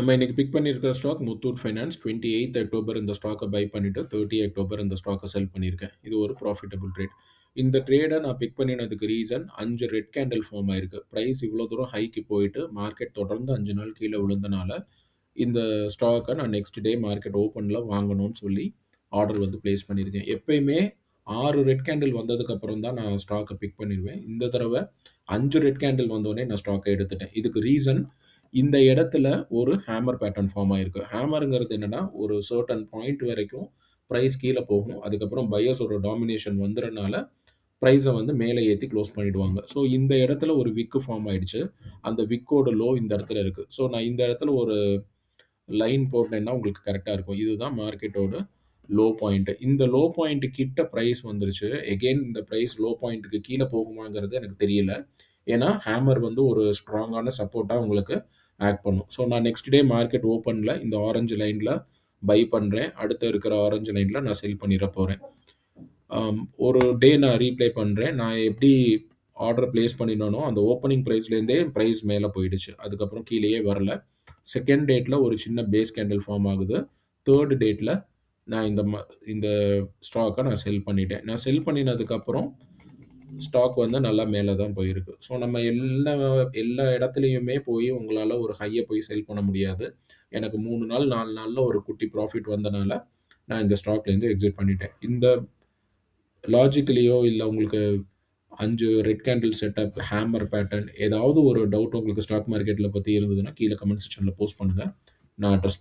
நம்ம இன்னைக்கு பிக் பண்ணியிருக்கிற stock Muthoot finance. 28th October இந்த ஸ்டாக்கை பை பண்ணிட்டு 30 அக்டோபர் இந்த ஸ்டாக்கை செல் பண்ணியிருக்கேன். இது ஒரு ப்ராஃபிட்டபிள் ட்ரேட். இந்த ட்ரேடை நான் பிக் பண்ணினதுக்கு ரீசன் 5 ரெட் கேண்டில் ஃபார்ம் ஆயிருக்கு. ப்ரைஸ் இவ்வளோ தூரம் ஹைக்கு போயிட்டு மார்க்கெட் தொடர்ந்து 5 நாள் கீழே விழுந்தனால இந்த ஸ்டாக்கை நான் நெக்ஸ்ட் டே மார்க்கெட் ஓப்பனில் வாங்கணும்னு சொல்லி ஆர்டர் வந்து பிளேஸ் பண்ணியிருக்கேன். எப்பயுமே 6 ரெட் கேண்டில் வந்ததுக்கு அப்புறம் தான் நான் ஸ்டாக்கை பிக் பண்ணிடுவேன். இந்த தடவை 5 ரெட் கேண்டில் வந்தோடனே நான் ஸ்டாக்கை எடுத்துட்டேன். இதுக்கு ரீசன் இந்த இடத்துல ஒரு ஹேமர் பேட்டர்ன் ஃபார்ம் ஆயிருக்கு. ஹேமருங்கிறது என்னன்னா, ஒரு சர்டன் பாயிண்ட் வரைக்கும் பிரைஸ் கீழே போகும். அதுக்கப்புறம் பையர்ஸோட டாமினேஷன் வந்துறனால பிரைஸை வந்து மேலே ஏற்றி க்ளோஸ் பண்ணிடுவாங்க. ஸோ இந்த இடத்துல ஒரு விக்கு ஃபார்ம் ஆயிடுச்சு. அந்த விக்கோட லோ இந்த இடத்துல இருக்கு. ஸோ நான் இந்த இடத்துல ஒரு லைன் போட்டேன்னா உங்களுக்கு கரெக்டாக இருக்கும். இதுதான் மார்க்கெட்டோட லோ பாயிண்ட். இந்த லோ பாயிண்ட் கிட்ட பிரைஸ் வந்துருச்சு. எகெயின் இந்த பிரைஸ் லோ பாயிண்ட்டுக்கு கீழே போகுமாங்கிறது எனக்கு தெரியல. ஏன்னா ஹேமர் வந்து ஒரு ஸ்ட்ராங்கான சப்போர்ட்டாக உங்களுக்கு ஆக்ட் பண்ணும். ஸோ நான் நெக்ஸ்ட் டே மார்க்கெட் ஓப்பனில் இந்த ஆரஞ்சு லைனில் பை பண்ணுறேன். அடுத்து இருக்கிற ஆரஞ்சு லைனில் நான் செல் பண்ணிட போகிறேன். ஒரு டே நான் ரீப்ளே பண்ணுறேன். நான் எப்படி ஆர்டர் பிளேஸ் பண்ணினோனோ அந்த ஓப்பனிங் ப்ரைஸ்லேருந்தே ப்ரைஸ் மேலே போயிடுச்சு. அதுக்கப்புறம் கீழேயே வரல. செகண்ட் டேட்டில் ஒரு சின்ன பேஸ் கேண்டில் ஃபார்ம் ஆகுது. தேர்ட் டேட்டில் நான் இந்த ஸ்டாக்கை நான் செல் பண்ணிட்டேன். நான் செல் பண்ணினதுக்கப்புறம் ஸ்டாக் வந்து நல்லா மேலே தான் போயிருக்கு. ஸோ நம்ம எல்லா இடத்துலையுமே போய் உங்களால் ஒரு ஹையை போய் செல் பண்ண முடியாது. எனக்கு 3 நாள் 4 நாளில் ஒரு குட்டி ப்ராஃபிட் வந்தனால நான் இந்த ஸ்டாக்லேருந்து எக்ஸிட் பண்ணிட்டேன். இந்த லாஜிக்கலியோ இல்லை உங்களுக்கு 5 red candle setup, hammer pattern ஏதாவது ஒரு டவுட் உங்களுக்கு ஸ்டாக் மார்க்கெட்டில் பற்றி இருந்ததுன்னா கீழே கமெண்ட் செக்ஷனில் போஸ்ட் பண்ணுங்கள். நான் அட்ரஸ் பண்ணுறேன்.